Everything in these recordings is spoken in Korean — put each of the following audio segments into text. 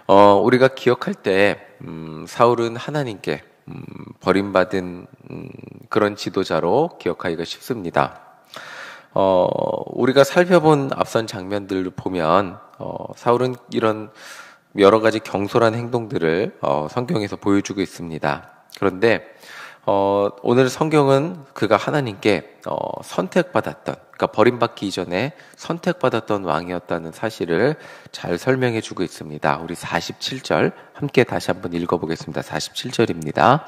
우리가 기억할 때, 사울은 하나님께, 버림받은, 그런 지도자로 기억하기가 쉽습니다. 우리가 살펴본 앞선 장면들을 보면, 사울은 이런 여러 가지 경솔한 행동들을, 성경에서 보여주고 있습니다. 그런데, 오늘 성경은 그가 하나님께 선택받았던, 그러니까 버림받기 이전에 선택받았던 왕이었다는 사실을 잘 설명해 주고 있습니다. 우리 47절 함께 다시 한번 읽어보겠습니다. 47절입니다.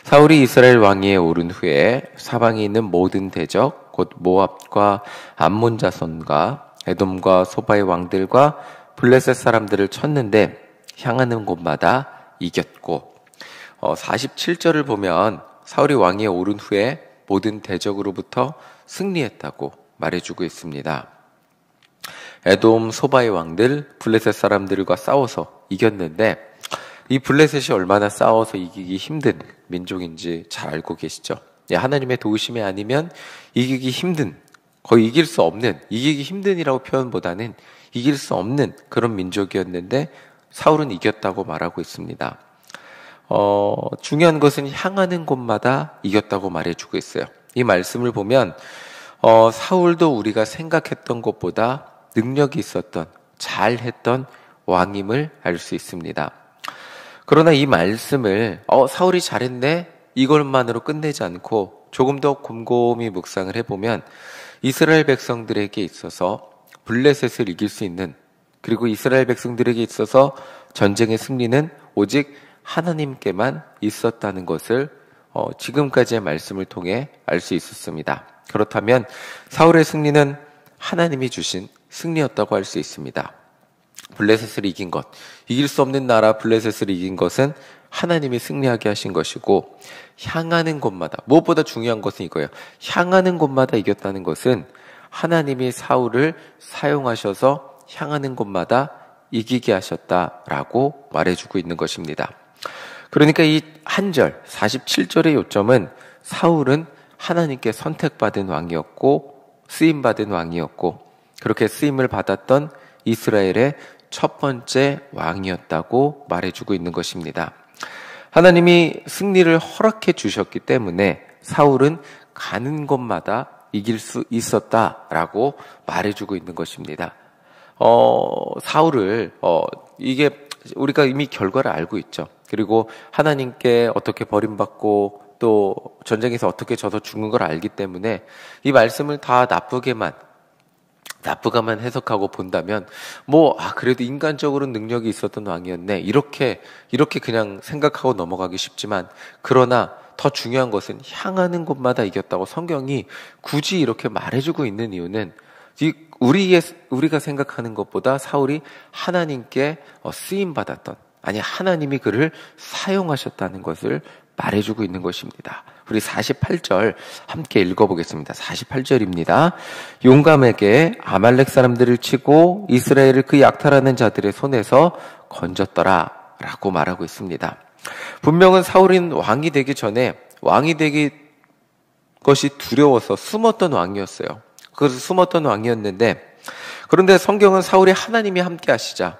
사울이 이스라엘 왕위에 오른 후에 사방에 있는 모든 대적, 곧 모압과 암몬 자손과 에돔과 소바의 왕들과 블레셋 사람들을 쳤는데 향하는 곳마다 이겼고, 47절을 보면 사울이 왕위에 오른 후에 모든 대적으로부터 승리했다고 말해주고 있습니다. 에돔, 소바의 왕들, 블레셋 사람들과 싸워서 이겼는데 이 블레셋이 얼마나 싸워서 이기기 힘든 민족인지 잘 알고 계시죠? 하나님의 도우심이 아니면 이기기 힘든, 거의 이길 수 없는, 이기기 힘든이라고 표현보다는 이길 수 없는 그런 민족이었는데 사울은 이겼다고 말하고 있습니다. 중요한 것은 향하는 곳마다 이겼다고 말해주고 있어요. 이 말씀을 보면 사울도 우리가 생각했던 것보다 능력이 있었던, 잘했던 왕임을 알 수 있습니다. 그러나 이 말씀을 사울이 잘했네? 이것만으로 끝내지 않고 조금 더 곰곰이 묵상을 해보면 이스라엘 백성들에게 있어서 블레셋을 이길 수 있는, 그리고 이스라엘 백성들에게 있어서 전쟁의 승리는 오직 하나님께만 있었다는 것을 지금까지의 말씀을 통해 알 수 있었습니다. 그렇다면 사울의 승리는 하나님이 주신 승리였다고 할 수 있습니다. 블레셋을 이긴 것, 이길 수 없는 나라 블레셋을 이긴 것은 하나님이 승리하게 하신 것이고, 향하는 곳마다, 무엇보다 중요한 것은 이거예요. 향하는 곳마다 이겼다는 것은 하나님이 사울을 사용하셔서 향하는 곳마다 이기게 하셨다라고 말해주고 있는 것입니다. 그러니까 이 한 절, 47절의 요점은 사울은 하나님께 선택받은 왕이었고 쓰임받은 왕이었고 그렇게 쓰임을 받았던 이스라엘의 첫 번째 왕이었다고 말해주고 있는 것입니다. 하나님이 승리를 허락해 주셨기 때문에 사울은 가는 곳마다 이길 수 있었다라고 말해주고 있는 것입니다. 사울을 이게 우리가 이미 결과를 알고 있죠. 그리고 하나님께 어떻게 버림받고 또 전쟁에서 어떻게 져서 죽는 걸 알기 때문에 이 말씀을 다 나쁘게만 해석하고 본다면 그래도 인간적으로 능력이 있었던 왕이었네, 이렇게 그냥 생각하고 넘어가기 쉽지만, 그러나 더 중요한 것은 향하는 곳마다 이겼다고 성경이 굳이 이렇게 말해주고 있는 이유는 우리가 생각하는 것보다 사울이 하나님께 쓰임받았던, 아니 하나님이 그를 사용하셨다는 것을 말해주고 있는 것입니다. 우리 48절 함께 읽어보겠습니다. 48절입니다. 용감하게 아말렉 사람들을 치고 이스라엘을 그 약탈하는 자들의 손에서 건졌더라 라고 말하고 있습니다. 분명은 사울은 왕이 되기 전에 왕이 되기 것이 두려워서 숨었던 왕이었어요. 그래서 숨었던 왕이었는데, 그런데 성경은 사울이 하나님이 함께 하시자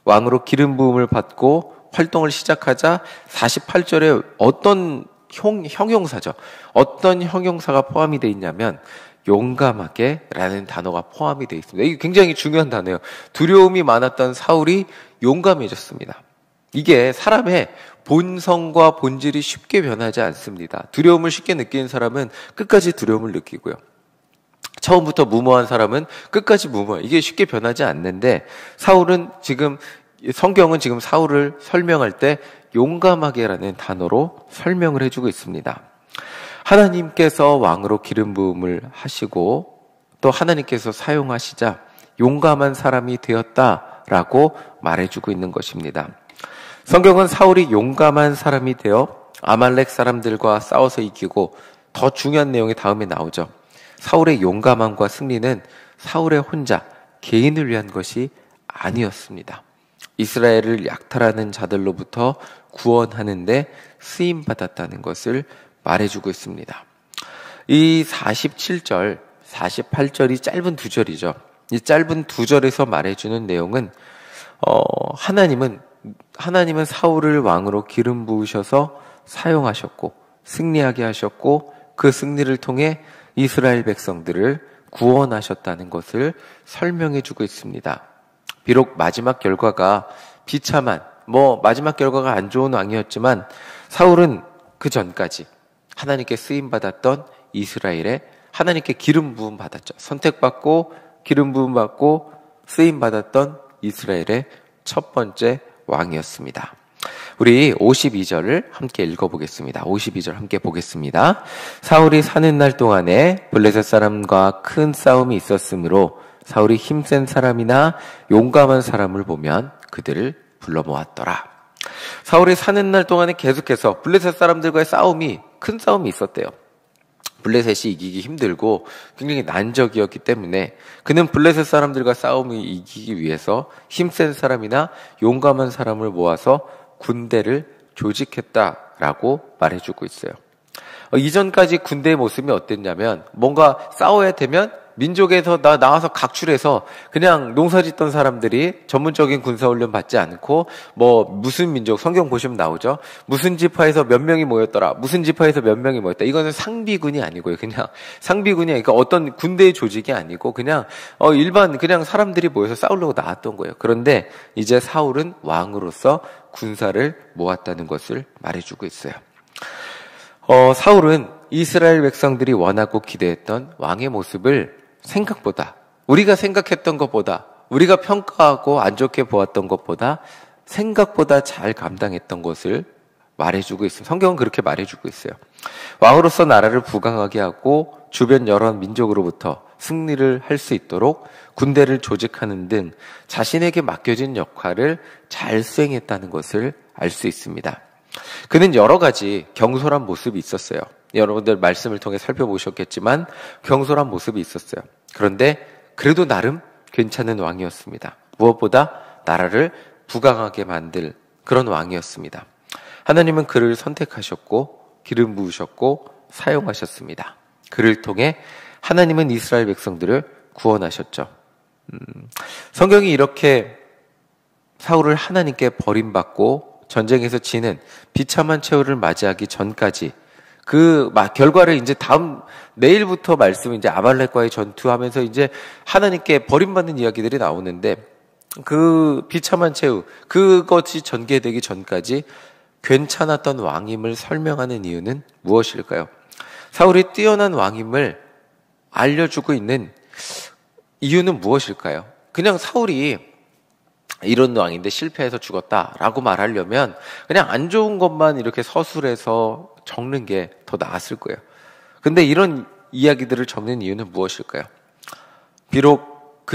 왕으로 기름 부음을 받고 활동을 시작하자 48절에 어떤 형용사죠. 어떤 형용사가 포함이 되어 있냐면 용감하게 라는 단어가 포함이 되어 있습니다. 이게 굉장히 중요한 단어예요. 두려움이 많았던 사울이 용감해졌습니다. 이게 사람의 본성과 본질이 쉽게 변하지 않습니다. 두려움을 쉽게 느끼는 사람은 끝까지 두려움을 느끼고요. 처음부터 무모한 사람은 끝까지 무모해요. 이게 쉽게 변하지 않는데 성경은 지금 사울을 설명할 때 용감하게라는 단어로 설명을 해주고 있습니다. 하나님께서 왕으로 기름 부음을 하시고 또 하나님께서 사용하시자 용감한 사람이 되었다라고 말해주고 있는 것입니다. 성경은 사울이 용감한 사람이 되어 아말렉 사람들과 싸워서 이기고, 더 중요한 내용이 다음에 나오죠. 사울의 용감함과 승리는 사울의 혼자 개인을 위한 것이 아니었습니다. 이스라엘을 약탈하는 자들로부터 구원하는데 쓰임받았다는 것을 말해주고 있습니다. 이 47절, 48절이 짧은 두 절이죠. 이 짧은 두 절에서 말해주는 내용은 하나님은 하나님은 사울을 왕으로 기름 부으셔서 사용하셨고 승리하게 하셨고 그 승리를 통해 이스라엘 백성들을 구원하셨다는 것을 설명해 주고 있습니다. 비록 마지막 결과가 비참한, 마지막 결과가 안 좋은 왕이었지만 사울은 그 전까지 하나님께 쓰임받았던 이스라엘에 하나님께 기름 부음 받았죠. 선택받고 기름 부음 받고 쓰임받았던 이스라엘의 첫 번째 왕이었습니다. 우리 52절을 함께 읽어보겠습니다. 52절 함께 보겠습니다. 사울이 사는 날 동안에 블레셋 사람과 큰 싸움이 있었으므로 사울이 힘센 사람이나 용감한 사람을 보면 그들을 불러 모았더라. 사울이 사는 날 동안에 계속해서 블레셋 사람들과의 큰 싸움이 있었대요. 블레셋이 이기기 힘들고 굉장히 난적이었기 때문에 그는 블레셋 사람들과 싸움을 이기기 위해서 힘센 사람이나 용감한 사람을 모아서 군대를 조직했다라고 말해주고 있어요. 이전까지 군대의 모습이 어땠냐면 뭔가 싸워야 되면 민족에서 나와서 각출해서 그냥 농사짓던 사람들이 전문적인 군사훈련 받지 않고 무슨 민족 성경 보시면 나오죠. 무슨 지파에서 몇 명이 모였더라. 무슨 지파에서 몇 명이 모였다. 이거는 상비군이 아니고요. 그냥 상비군이 그러니까 어떤 군대의 조직이 아니고 그냥 일반 그냥 사람들이 모여서 싸우려고 나왔던 거예요. 그런데 이제 사울은 왕으로서 군사를 모았다는 것을 말해주고 있어요. 사울은 이스라엘 백성들이 원하고 기대했던 왕의 모습을 생각보다 우리가 생각했던 것보다 우리가 평가하고 안 좋게 보았던 것보다 생각보다 잘 감당했던 것을 말해주고 있습니다. 성경은 그렇게 말해주고 있어요. 왕으로서 나라를 부강하게 하고 주변 여러 민족으로부터 승리를 할 수 있도록 군대를 조직하는 등 자신에게 맡겨진 역할을 잘 수행했다는 것을 알 수 있습니다. 그는 여러 가지 경솔한 모습이 있었어요. 여러분들 말씀을 통해 살펴보셨겠지만 경솔한 모습이 있었어요. 그런데 그래도 나름 괜찮은 왕이었습니다. 무엇보다 나라를 부강하게 만들 그런 왕이었습니다. 하나님은 그를 선택하셨고 기름 부으셨고 사용하셨습니다. 그를 통해 하나님은 이스라엘 백성들을 구원하셨죠. 성경이 이렇게 사울을 하나님께 버림받고 전쟁에서 지는 비참한 최후를 맞이하기 전까지 그 결과를 이제 내일부터 말씀 이제 아말렉과의 전투하면서 이제 하나님께 버림받는 이야기들이 나오는데 그 비참한 최후 그것이 전개되기 전까지 괜찮았던 왕임을 설명하는 이유는 무엇일까요? 사울이 뛰어난 왕임을 알려주고 있는 이유는 무엇일까요? 그냥 사울이 이런 왕인데 실패해서 죽었다라고 말하려면 그냥 안 좋은 것만 이렇게 서술해서 적는 게 더 나았을 거예요. 근데 이런 이야기들을 적는 이유는 무엇일까요? 비록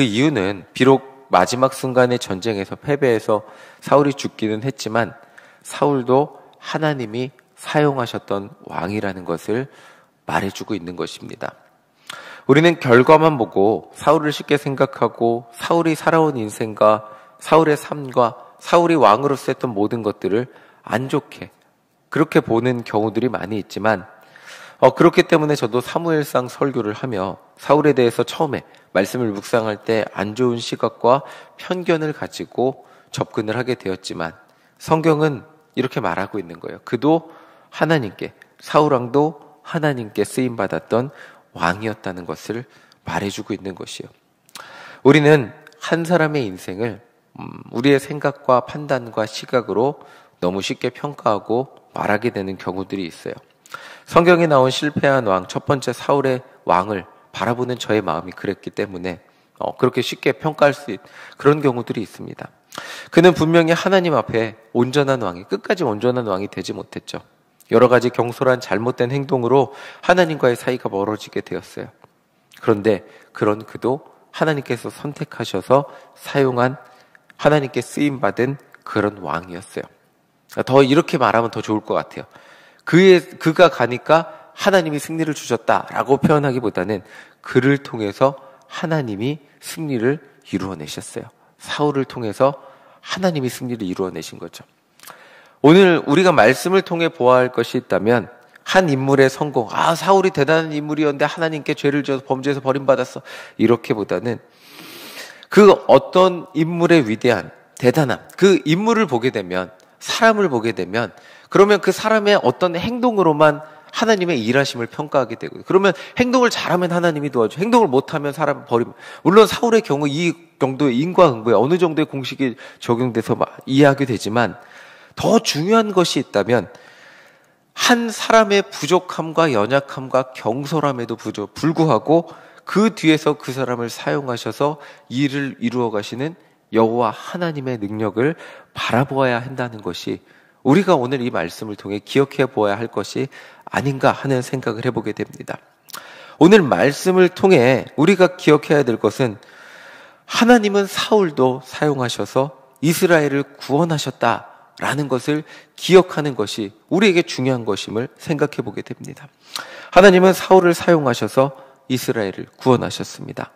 마지막 순간의 전쟁에서 패배해서 사울이 죽기는 했지만 사울도 하나님이 사용하셨던 왕이라는 것을 말해주고 있는 것입니다. 우리는 결과만 보고 사울을 쉽게 생각하고 사울이 살아온 인생과 사울의 삶과 사울이 왕으로서 했던 모든 것들을 안 좋게 그렇게 보는 경우들이 많이 있지만 그렇기 때문에 저도 사무엘상 설교를 하며 사울에 대해서 처음에 말씀을 묵상할 때 안 좋은 시각과 편견을 가지고 접근을 하게 되었지만 성경은 이렇게 말하고 있는 거예요. 그도 하나님께 사울왕도 하나님께 쓰임받았던 왕이었다는 것을 말해주고 있는 것이요. 우리는 한 사람의 인생을 우리의 생각과 판단과 시각으로 너무 쉽게 평가하고 말하게 되는 경우들이 있어요. 성경에 나온 실패한 왕, 첫 번째 사울의 왕을 바라보는 저의 마음이 그랬기 때문에 그렇게 쉽게 평가할 수 있는 그런 경우들이 있습니다. 그는 분명히 하나님 앞에 끝까지 온전한 왕이 되지 못했죠. 여러 가지 경솔한 잘못된 행동으로 하나님과의 사이가 멀어지게 되었어요. 그런데 그런 그도 하나님께서 선택하셔서 사용한 하나님께 쓰임받은 그런 왕이었어요. 더 이렇게 말하면 더 좋을 것 같아요. 그가 가니까 하나님이 승리를 주셨다라고 표현하기보다는 그를 통해서 하나님이 승리를 이루어내셨어요. 사울을 통해서 하나님이 승리를 이루어내신 거죠. 오늘 우리가 말씀을 통해 보아야 할 것이 있다면 한 인물의 성공, 사울이 대단한 인물이었는데 하나님께 죄를 지어서 범죄해서 버림받았어. 이렇게보다는 그 어떤 인물의 위대한 대단함, 그 인물을 보게 되면, 사람을 보게 되면, 그러면 그 사람의 어떤 행동으로만 하나님의 일하심을 평가하게 되고, 그러면 행동을 잘하면 하나님이 도와줘, 행동을 못하면 사람을 버리면, 물론 사울의 경우 이 정도의 인과응보에 어느 정도의 공식이 적용돼서 이해하게 되지만, 더 중요한 것이 있다면 한 사람의 부족함과 연약함과 경솔함에도 불구하고 그 뒤에서 그 사람을 사용하셔서 일을 이루어 가시는 여호와 하나님의 능력을 바라보아야 한다는 것이 우리가 오늘 이 말씀을 통해 기억해 보아야 할 것이 아닌가 하는 생각을 해보게 됩니다. 오늘 말씀을 통해 우리가 기억해야 될 것은 하나님은 사울도 사용하셔서 이스라엘을 구원하셨다라는 것을 기억하는 것이 우리에게 중요한 것임을 생각해 보게 됩니다. 하나님은 사울을 사용하셔서 이스라엘을 구원하셨습니다.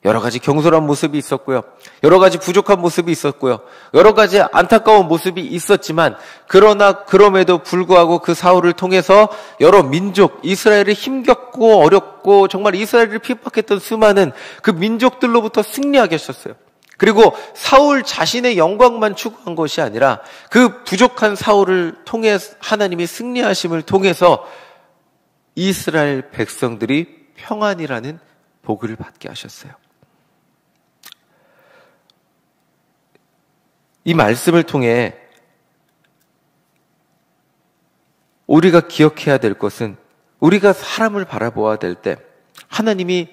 여러 가지 경솔한 모습이 있었고요. 여러 가지 부족한 모습이 있었고요. 여러 가지 안타까운 모습이 있었지만, 그러나 그럼에도 불구하고 그 사울을 통해서 여러 민족, 이스라엘을 힘겹고 어렵고 정말 이스라엘을 핍박했던 수많은 그 민족들로부터 승리하게 하셨어요. 그리고 사울 자신의 영광만 추구한 것이 아니라 그 부족한 사울을 통해 하나님이 승리하심을 통해서 이스라엘 백성들이 평안이라는 복을 받게 하셨어요. 이 말씀을 통해 우리가 기억해야 될 것은, 우리가 사람을 바라보아야 될 때 하나님이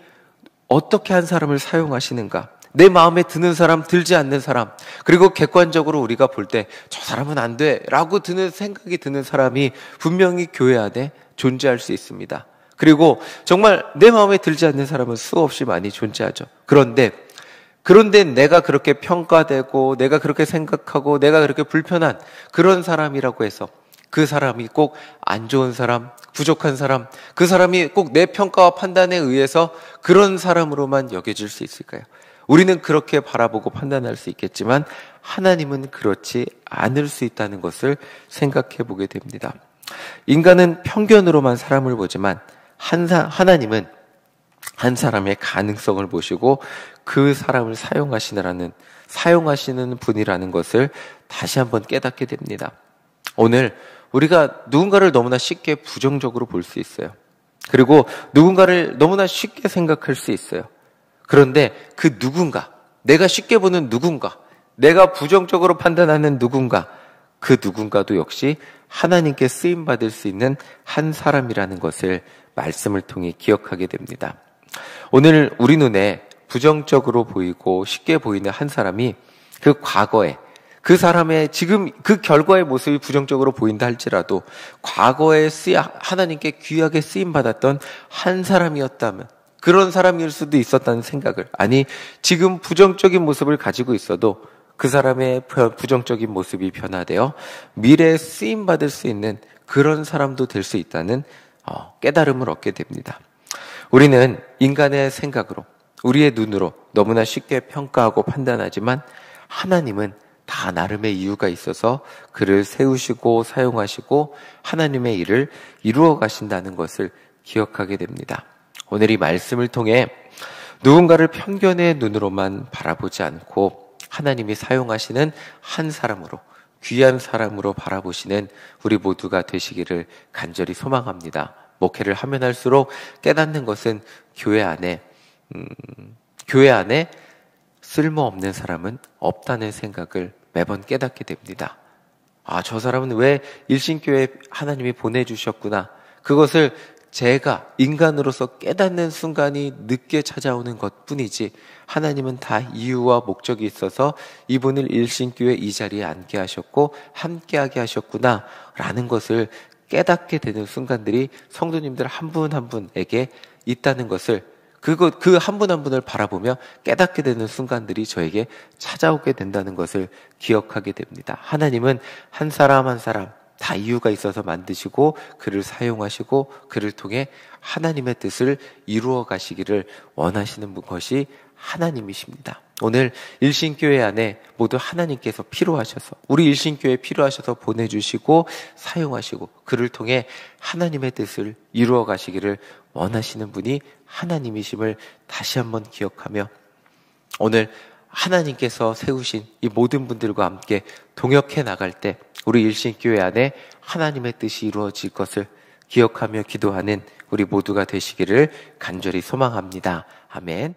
어떻게 한 사람을 사용하시는가, 내 마음에 드는 사람, 들지 않는 사람, 그리고 객관적으로 우리가 볼 때 저 사람은 안 돼 라고 생각이 드는 사람이 분명히 교회 안에 존재할 수 있습니다. 그리고 정말 내 마음에 들지 않는 사람은 수없이 많이 존재하죠. 그런데 내가 그렇게 평가되고 내가 그렇게 생각하고 내가 그렇게 불편한 그런 사람이라고 해서 그 사람이 꼭 안 좋은 사람, 부족한 사람, 그 사람이 꼭 내 평가와 판단에 의해서 그런 사람으로만 여겨질 수 있을까요? 우리는 그렇게 바라보고 판단할 수 있겠지만 하나님은 그렇지 않을 수 있다는 것을 생각해 보게 됩니다. 인간은 편견으로만 사람을 보지만 하나님은 한 사람의 가능성을 보시고 그 사람을 사용하시는 분이라는 것을 다시 한번 깨닫게 됩니다. 오늘 우리가 누군가를 너무나 쉽게 부정적으로 볼 수 있어요. 그리고 누군가를 너무나 쉽게 생각할 수 있어요. 그런데 그 누군가, 내가 쉽게 보는 누군가, 내가 부정적으로 판단하는 누군가, 그 누군가도 역시 하나님께 쓰임받을 수 있는 한 사람이라는 것을 말씀을 통해 기억하게 됩니다. 오늘 우리 눈에 부정적으로 보이고 쉽게 보이는 한 사람이 그 과거에, 그 사람의 지금 그 결과의 모습이 부정적으로 보인다 할지라도 과거에 하나님께 귀하게 쓰임받았던 한 사람이었다면, 그런 사람일 수도 있었다는 생각을, 아니 지금 부정적인 모습을 가지고 있어도 그 사람의 부정적인 모습이 변화되어 미래에 쓰임받을 수 있는 그런 사람도 될 수 있다는 깨달음을 얻게 됩니다. 우리는 인간의 생각으로, 우리의 눈으로 너무나 쉽게 평가하고 판단하지만 하나님은 다 나름의 이유가 있어서 그를 세우시고 사용하시고 하나님의 일을 이루어 가신다는 것을 기억하게 됩니다. 오늘 이 말씀을 통해 누군가를 편견의 눈으로만 바라보지 않고 하나님이 사용하시는 한 사람으로, 귀한 사람으로 바라보시는 우리 모두가 되시기를 간절히 소망합니다. 목회를 하면 할수록 깨닫는 것은 교회 안에 쓸모없는 사람은 없다는 생각을 매번 깨닫게 됩니다. 저 사람은 왜 일신교회에 하나님이 보내주셨구나. 그것을 제가 인간으로서 깨닫는 순간이 늦게 찾아오는 것뿐이지 하나님은 다 이유와 목적이 있어서 이분을 일신교회 이 자리에 앉게 하셨고 함께하게 하셨구나 라는 것을 깨닫게 되는 순간들이 성도님들 한 분 한 분에게 있다는 것을, 그 한 분 한 분을 바라보며 깨닫게 되는 순간들이 저에게 찾아오게 된다는 것을 기억하게 됩니다. 하나님은 한 사람 한 사람 다 이유가 있어서 만드시고 그를 사용하시고 그를 통해 하나님의 뜻을 이루어 가시기를 원하시는 것이 하나님이십니다. 오늘 일신교회 안에 모두 하나님께서 필요하셔서, 우리 일신교회에 필요하셔서 보내주시고 사용하시고 그를 통해 하나님의 뜻을 이루어 가시기를 원하시는 분이 하나님이심을 다시 한번 기억하며 오늘 하나님께서 세우신 이 모든 분들과 함께 동역해 나갈 때 우리 일신교회 안에 하나님의 뜻이 이루어질 것을 기억하며 기도하는 우리 모두가 되시기를 간절히 소망합니다. 아멘.